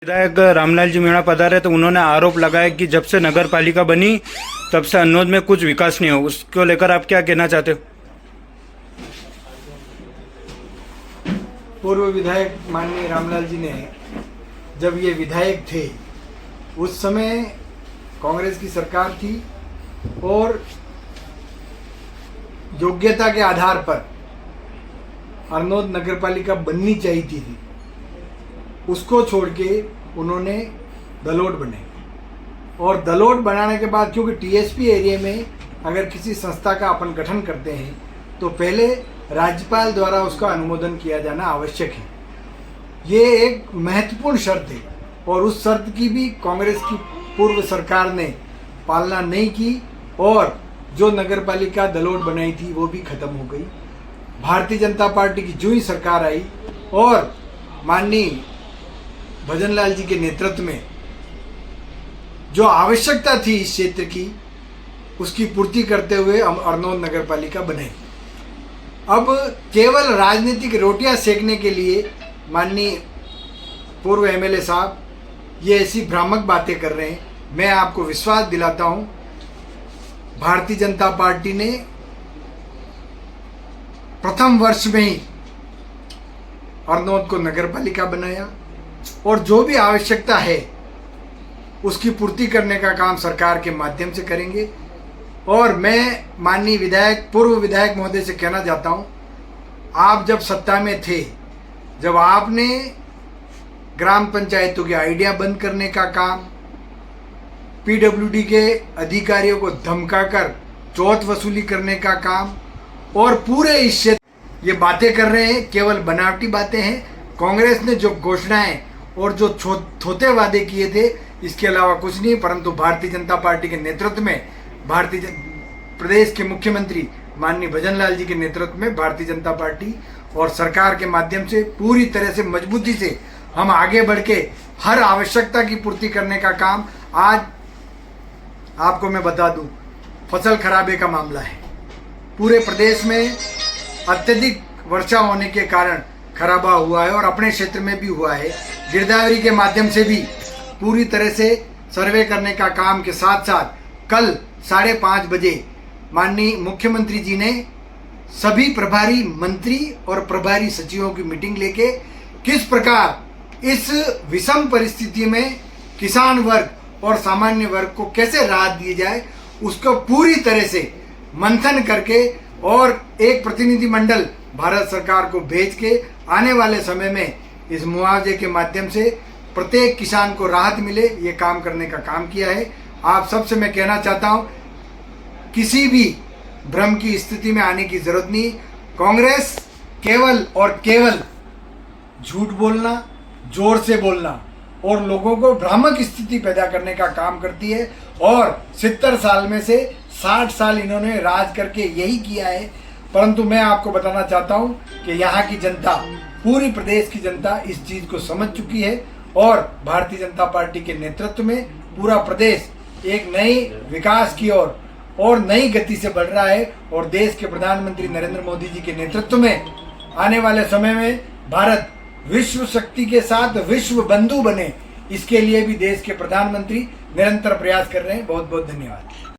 विधायक रामलाल जी मीणा पधारे तो उन्होंने आरोप लगाया कि जब से नगर पालिका बनी तब से अन्नोद में कुछ विकास नहीं हो। उसको लेकर आप क्या कहना चाहते हो? पूर्व विधायक माननीय रामलाल जी ने जब ये विधायक थे उस समय कांग्रेस की सरकार थी और योग्यता के आधार पर अर्नोद नगर पालिका बननी चाहिए थी। उसको छोड़ के उन्होंने दलोट बनाई और दलोट बनाने के बाद क्योंकि टीएसपी एरिया में अगर किसी संस्था का अपन गठन करते हैं तो पहले राज्यपाल द्वारा उसका अनुमोदन किया जाना आवश्यक है। ये एक महत्वपूर्ण शर्त है और उस शर्त की भी कांग्रेस की पूर्व सरकार ने पालना नहीं की और जो नगर पालिका दलोट बनाई थी वो भी खत्म हो गई। भारतीय जनता पार्टी की जो ही सरकार आई और माननीय भजनलाल जी के नेतृत्व में जो आवश्यकता थी इस क्षेत्र की उसकी पूर्ति करते हुए हम अर्नोद नगर पालिका बनाई। अब केवल राजनीतिक रोटियां सेकने के लिए माननीय पूर्व एमएलए साहब ये ऐसी भ्रामक बातें कर रहे हैं। मैं आपको विश्वास दिलाता हूं, भारतीय जनता पार्टी ने प्रथम वर्ष में ही अर्नोद को नगर पालिका बनाया और जो भी आवश्यकता है उसकी पूर्ति करने का काम सरकार के माध्यम से करेंगे। और मैं माननीय विधायक पूर्व विधायक महोदय से कहना चाहता हूं, आप जब सत्ता में थे, जब आपने ग्राम पंचायतों के आइडिया बंद करने का काम, पीडब्ल्यूडी के अधिकारियों को धमकाकर चौथ वसूली करने का काम और पूरे इस क्षेत्र ये बातें कर रहे हैं, केवल बनावटी बातें हैं। कांग्रेस ने जो घोषणाएं और जो थोथे वादे किए थे इसके अलावा कुछ नहीं, परंतु भारतीय जनता पार्टी के नेतृत्व में प्रदेश के मुख्यमंत्री माननीय भजनलाल जी के नेतृत्व में भारतीय जनता पार्टी और सरकार के माध्यम से पूरी तरह से मजबूती से हम आगे बढ़ के हर आवश्यकता की पूर्ति करने का काम। आज आपको मैं बता दूं, फसल खराबे का मामला है, पूरे प्रदेश में अत्यधिक वर्षा होने के कारण खराबा हुआ है और अपने क्षेत्र में भी हुआ है। गिरदावरी के माध्यम से भी पूरी तरह से सर्वे करने का काम के साथ साथ कल 5:30 बजे माननीय मुख्यमंत्री जी ने सभी प्रभारी मंत्री और प्रभारी सचिवों की मीटिंग लेके किस प्रकार इस विषम परिस्थिति में किसान वर्ग और सामान्य वर्ग को कैसे राहत दी जाए उसको पूरी तरह से मंथन करके और एक प्रतिनिधि मंडल भारत सरकार को भेज के आने वाले समय में इस मुआवजे के माध्यम से प्रत्येक किसान को राहत मिले ये काम करने का काम किया है। आप सबसे मैं कहना चाहता हूं, किसी भी भ्रम की स्थिति में आने की जरूरत नहीं। कांग्रेस केवल और केवल झूठ बोलना, जोर से बोलना और लोगों को भ्रामक स्थिति पैदा करने का काम करती है और 70 साल में से 60 साल इन्होंने राज करके यही किया है। परंतु मैं आपको बताना चाहता हूं कि यहाँ की जनता, पूरी प्रदेश की जनता इस चीज को समझ चुकी है और भारतीय जनता पार्टी के नेतृत्व में पूरा प्रदेश एक नई विकास की ओर और नई गति से बढ़ रहा है और देश के प्रधानमंत्री नरेंद्र मोदी जी के नेतृत्व में आने वाले समय में भारत विश्व शक्ति के साथ विश्व बंधु बने, इसके लिए भी देश के प्रधानमंत्री निरंतर प्रयास कर रहे हैं। बहुत बहुत धन्यवाद।